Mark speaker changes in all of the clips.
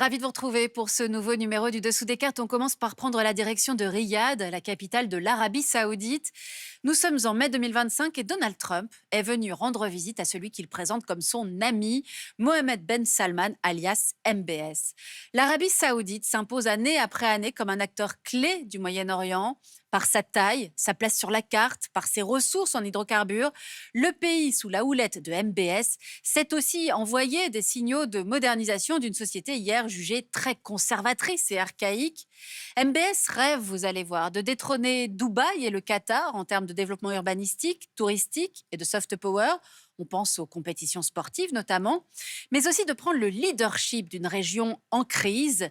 Speaker 1: Ravi de vous retrouver pour ce nouveau numéro du Dessous des cartes. On commence par prendre la direction de Riyad, la capitale de l'Arabie Saoudite. Nous sommes en mai 2025 et Donald Trump est venu rendre visite à celui qu'il présente comme son ami, Mohammed Ben Salman, alias MBS. L'Arabie Saoudite s'impose année après année comme un acteur clé du Moyen-Orient. Par sa taille, sa place sur la carte, par ses ressources en hydrocarbures, le pays sous la houlette de MBS s'est aussi envoyé des signaux de modernisation d'une société hier jugée très conservatrice et archaïque. MBS rêve, vous allez voir, de détrôner Dubaï et le Qatar en termes de développement urbanistique, touristique et de soft power. On pense aux compétitions sportives notamment, mais aussi de prendre le leadership d'une région en crise.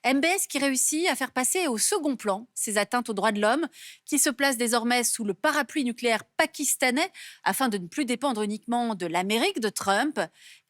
Speaker 1: MBS qui réussit à faire passer au second plan ses atteintes aux droits de l'homme, qui se place désormais sous le parapluie nucléaire pakistanais afin de ne plus dépendre uniquement de l'Amérique de Trump.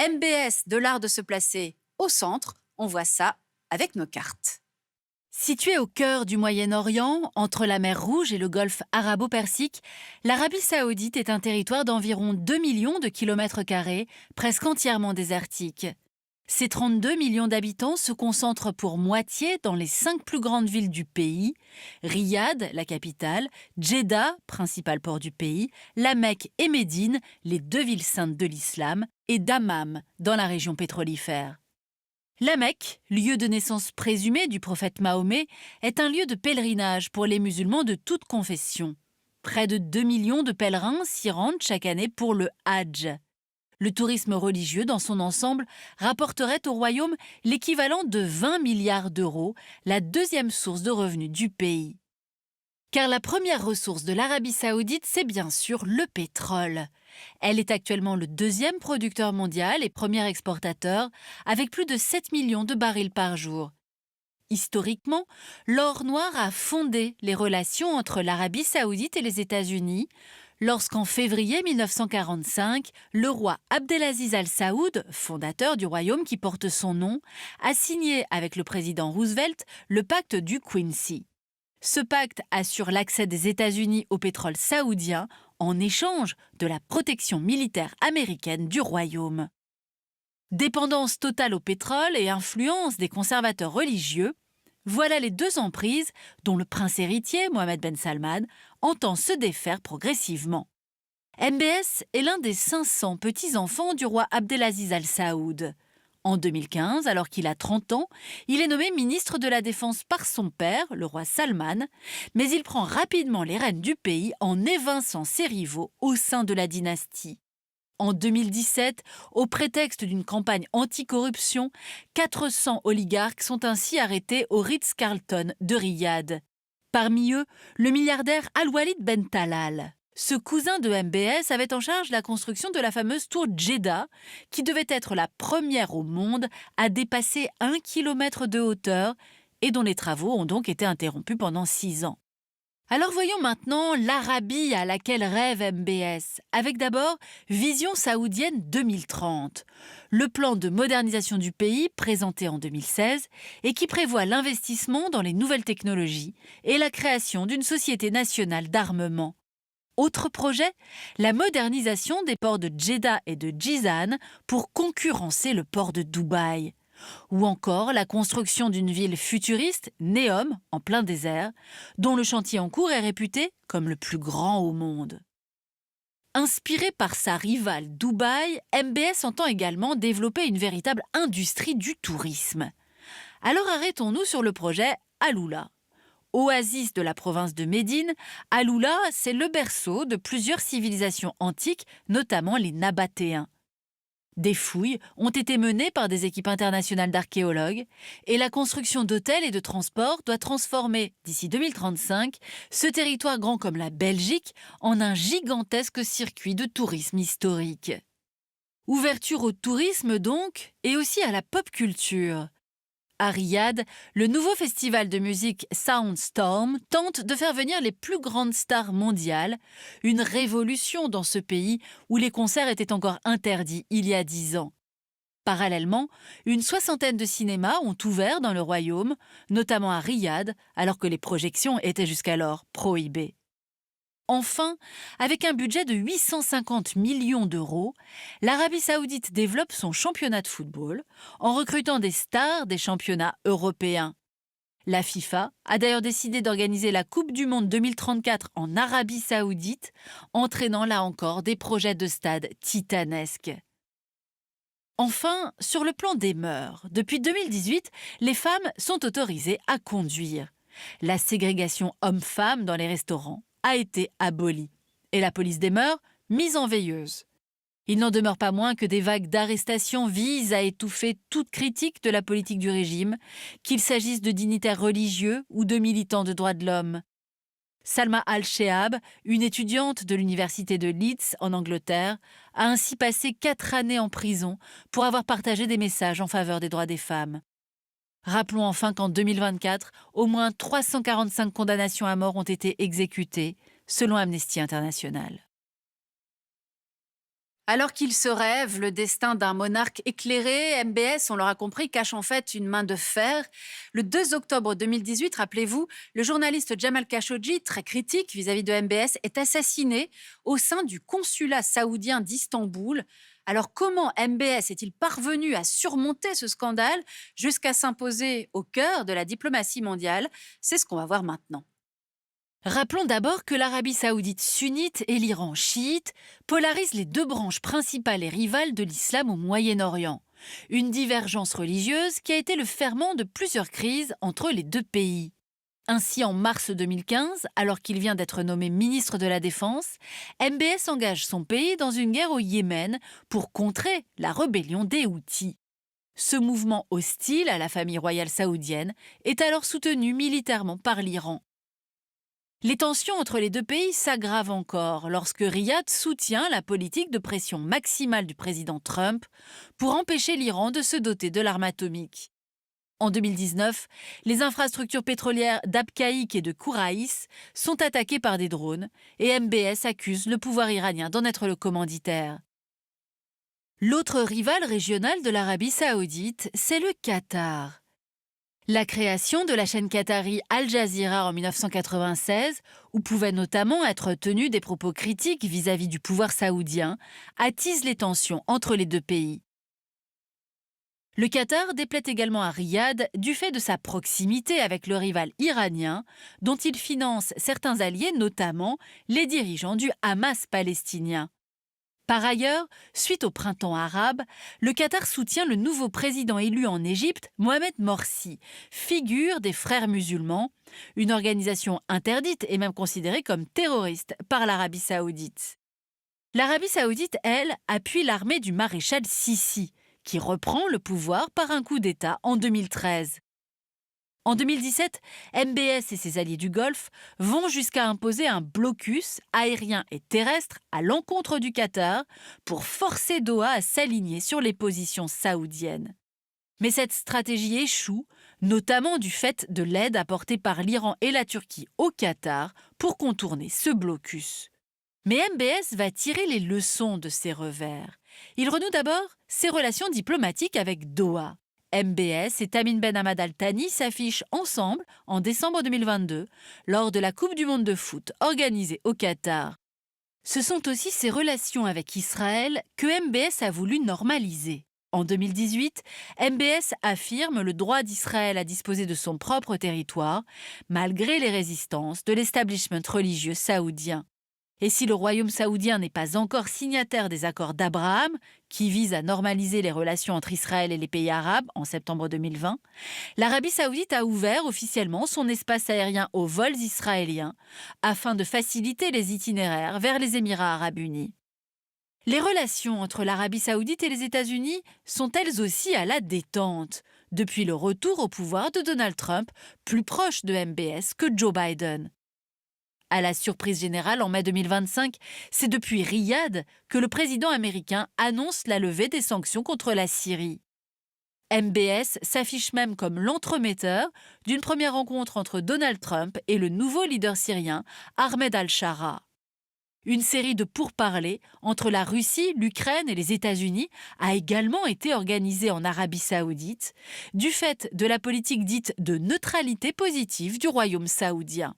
Speaker 1: MBS de l'art de se placer au centre, on voit ça avec nos cartes. Située au cœur du Moyen-Orient, entre la mer Rouge et le golfe arabo-persique, l'Arabie saoudite est un territoire d'environ 2 millions de kilomètres carrés, presque entièrement désertique. Ces 32 millions d'habitants se concentrent pour moitié dans les 5 plus grandes villes du pays, Riyad, la capitale, Jeddah, principal port du pays, La Mecque et Médine, les deux villes saintes de l'islam, et Dammam, dans la région pétrolifère. La Mecque, lieu de naissance présumé du prophète Mahomet, est un lieu de pèlerinage pour les musulmans de toute confession. Près de 2 millions de pèlerins s'y rendent chaque année pour le Hajj. Le tourisme religieux dans son ensemble rapporterait au royaume l'équivalent de 20 milliards d'euros, la deuxième source de revenus du pays. Car la première ressource de l'Arabie saoudite, c'est bien sûr le pétrole. Elle est actuellement le deuxième producteur mondial et premier exportateur, avec plus de 7 millions de barils par jour. Historiquement, l'or noir a fondé les relations entre l'Arabie saoudite et les États-Unis, lorsqu'en février 1945, le roi Abdelaziz Al Saoud, fondateur du royaume qui porte son nom, a signé avec le président Roosevelt le pacte du Quincy. Ce pacte assure l'accès des États-Unis au pétrole saoudien en échange de la protection militaire américaine du royaume. Dépendance totale au pétrole et influence des conservateurs religieux, voilà les deux emprises dont le prince héritier, Mohammed Ben Salman, entend se défaire progressivement. MBS est l'un des 500 petits-enfants du roi Abdelaziz Al Saoud. En 2015, alors qu'il a 30 ans, il est nommé ministre de la Défense par son père, le roi Salman, mais il prend rapidement les rênes du pays en évinçant ses rivaux au sein de la dynastie. En 2017, au prétexte d'une campagne anticorruption, 400 oligarques sont ainsi arrêtés au Ritz-Carlton de Riyad. Parmi eux, le milliardaire Al-Walid Ben Talal. Ce cousin de MBS avait en charge la construction de la fameuse tour Jeddah, qui devait être la première au monde à dépasser 1 kilomètre de hauteur et dont les travaux ont donc été interrompus pendant 6 ans. Alors voyons maintenant l'Arabie à laquelle rêve MBS, avec d'abord Vision saoudienne 2030, le plan de modernisation du pays présenté en 2016 et qui prévoit l'investissement dans les nouvelles technologies et la création d'une société nationale d'armement. Autre projet, la modernisation des ports de Jeddah et de Jizan pour concurrencer le port de Dubaï. Ou encore la construction d'une ville futuriste, Neom, en plein désert, dont le chantier en cours est réputé comme le plus grand au monde. Inspiré par sa rivale Dubaï, MBS entend également développer une véritable industrie du tourisme. Alors arrêtons-nous sur le projet Alula. Oasis de la province de Médine, Alula, c'est le berceau de plusieurs civilisations antiques, notamment les Nabatéens. Des fouilles ont été menées par des équipes internationales d'archéologues et la construction d'hôtels et de transports doit transformer, d'ici 2035, ce territoire grand comme la Belgique en un gigantesque circuit de tourisme historique. Ouverture au tourisme donc, et aussi à la pop culture. À Riyad, le nouveau festival de musique Soundstorm tente de faire venir les plus grandes stars mondiales, une révolution dans ce pays où les concerts étaient encore interdits il y a 10 ans. Parallèlement, une soixantaine de cinémas ont ouvert dans le royaume, notamment à Riyad, alors que les projections étaient jusqu'alors prohibées.
Speaker 2: Enfin, avec un budget de 850 millions d'euros, l'Arabie saoudite développe son championnat de football en recrutant des stars des championnats européens. La FIFA a d'ailleurs décidé d'organiser la Coupe du Monde 2034 en Arabie saoudite, entraînant là encore des projets de stades titanesques. Enfin, sur le plan des mœurs, depuis 2018, les femmes sont autorisées à conduire. La ségrégation homme-femme dans les restaurants a été abolie et la police des mœurs mise en veilleuse. Il n'en demeure pas moins que des vagues d'arrestations visent à étouffer toute critique de la politique du régime, qu'il s'agisse de dignitaires religieux ou de militants de droits de l'homme. Salma Al-Sheab, une étudiante de l'université de Leeds en Angleterre, a ainsi passé 4 années en prison pour avoir partagé des messages en faveur des droits des femmes. Rappelons enfin qu'en 2024, au moins 345 condamnations à mort ont été exécutées, selon Amnesty International.
Speaker 1: Alors qu'ils se rêvent le destin d'un monarque éclairé, MBS, on l'aura compris, cache en fait une main de fer. Le 2 octobre 2018, rappelez-vous, le journaliste Jamal Khashoggi, très critique vis-à-vis de MBS, est assassiné au sein du consulat saoudien d'Istanbul. Alors comment MBS est-il parvenu à surmonter ce scandale jusqu'à s'imposer au cœur de la diplomatie mondiale? C'est ce qu'on va voir maintenant.
Speaker 2: Rappelons d'abord que l'Arabie saoudite sunnite et l'Iran chiite polarisent les deux branches principales et rivales de l'islam au Moyen-Orient. Une divergence religieuse qui a été le ferment de plusieurs crises entre les deux pays. Ainsi, en mars 2015, alors qu'il vient d'être nommé ministre de la Défense, MBS engage son pays dans une guerre au Yémen pour contrer la rébellion des Houthis. Ce mouvement hostile à la famille royale saoudienne est alors soutenu militairement par l'Iran. Les tensions entre les deux pays s'aggravent encore lorsque Riyad soutient la politique de pression maximale du président Trump pour empêcher l'Iran de se doter de l'arme atomique. En 2019, les infrastructures pétrolières d'Abqaiq et de Kouraïs sont attaquées par des drones et MBS accuse le pouvoir iranien d'en être le commanditaire. L'autre rival régional de l'Arabie saoudite, c'est le Qatar. La création de la chaîne qatari Al Jazeera en 1996, où pouvaient notamment être tenus des propos critiques vis-à-vis du pouvoir saoudien, attise les tensions entre les deux pays. Le Qatar déplaît également à Riyad du fait de sa proximité avec le rival iranien, dont il finance certains alliés, notamment les dirigeants du Hamas palestinien. Par ailleurs, suite au printemps arabe, le Qatar soutient le nouveau président élu en Égypte, Mohamed Morsi, figure des Frères musulmans, une organisation interdite et même considérée comme terroriste par l'Arabie saoudite. L'Arabie saoudite, elle, appuie l'armée du maréchal Sissi, qui reprend le pouvoir par un coup d'État en 2013. En 2017, MBS et ses alliés du Golfe vont jusqu'à imposer un blocus aérien et terrestre à l'encontre du Qatar pour forcer Doha à s'aligner sur les positions saoudiennes. Mais cette stratégie échoue, notamment du fait de l'aide apportée par l'Iran et la Turquie au Qatar pour contourner ce blocus. Mais MBS va tirer les leçons de ces revers. Il renoue d'abord ses relations diplomatiques avec Doha. MBS et Tamim Ben Hamad Al Thani s'affichent ensemble en décembre 2022 lors de la Coupe du Monde de foot organisée au Qatar. Ce sont aussi ses relations avec Israël que MBS a voulu normaliser. En 2018, MBS affirme le droit d'Israël à disposer de son propre territoire, malgré les résistances de l'establishment religieux saoudien. Et si le royaume saoudien n'est pas encore signataire des accords d'Abraham, qui visent à normaliser les relations entre Israël et les pays arabes en septembre 2020, l'Arabie saoudite a ouvert officiellement son espace aérien aux vols israéliens afin de faciliter les itinéraires vers les Émirats arabes unis. Les relations entre l'Arabie saoudite et les États-Unis sont elles aussi à la détente, depuis le retour au pouvoir de Donald Trump, plus proche de MBS que Joe Biden. À la surprise générale, en mai 2025, c'est depuis Riyad que le président américain annonce la levée des sanctions contre la Syrie. MBS s'affiche même comme l'entremetteur d'une première rencontre entre Donald Trump et le nouveau leader syrien, Ahmed al-Shara. Une série de pourparlers entre la Russie, l'Ukraine et les États-Unis a également été organisée en Arabie saoudite, du fait de la politique dite de neutralité positive du royaume saoudien.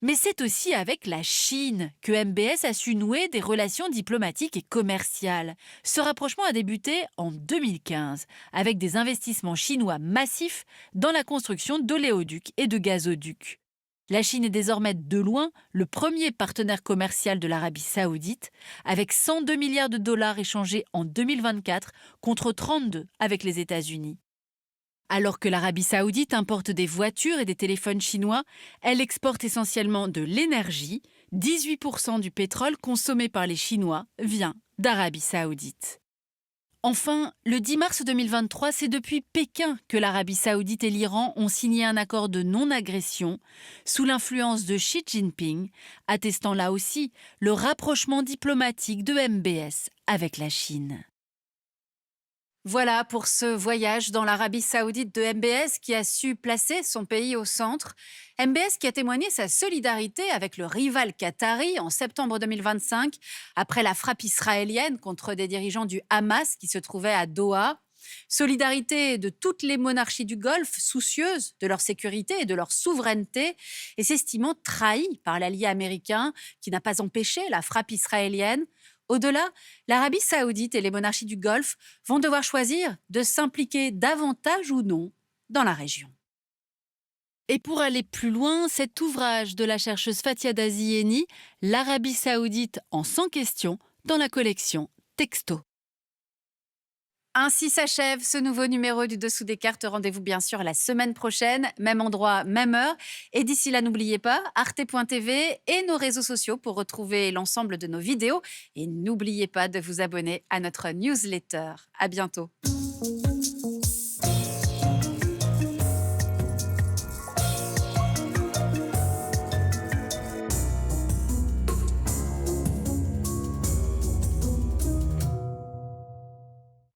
Speaker 2: Mais c'est aussi avec la Chine que MBS a su nouer des relations diplomatiques et commerciales. Ce rapprochement a débuté en 2015 avec des investissements chinois massifs dans la construction d'oléoducs et de gazoducs. La Chine est désormais de loin le premier partenaire commercial de l'Arabie saoudite, avec 102 milliards de dollars échangés en 2024 contre 32 avec les États-Unis. Alors que l'Arabie saoudite importe des voitures et des téléphones chinois, elle exporte essentiellement de l'énergie. 18% du pétrole consommé par les Chinois vient d'Arabie saoudite. Enfin, le 10 mars 2023, c'est depuis Pékin que l'Arabie saoudite et l'Iran ont signé un accord de non-agression sous l'influence de Xi Jinping, attestant là aussi le rapprochement diplomatique de MBS avec la Chine.
Speaker 1: Voilà pour ce voyage dans l'Arabie saoudite de MBS qui a su placer son pays au centre. MBS qui a témoigné sa solidarité avec le rival qatari en septembre 2025 après la frappe israélienne contre des dirigeants du Hamas qui se trouvaient à Doha. Solidarité de toutes les monarchies du Golfe, soucieuses de leur sécurité et de leur souveraineté, et s'estimant trahies par l'allié américain qui n'a pas empêché la frappe israélienne. Au-delà, l'Arabie saoudite et les monarchies du Golfe vont devoir choisir de s'impliquer davantage ou non dans la région.
Speaker 2: Et pour aller plus loin, cet ouvrage de la chercheuse Fatia Dazieni, l'Arabie saoudite en 100 questions, dans la collection Texto.
Speaker 1: Ainsi s'achève ce nouveau numéro du Dessous des cartes. Rendez-vous bien sûr la semaine prochaine, même endroit, même heure. Et d'ici là, n'oubliez pas, arte.tv et nos réseaux sociaux pour retrouver l'ensemble de nos vidéos. Et n'oubliez pas de vous abonner à notre newsletter. À bientôt.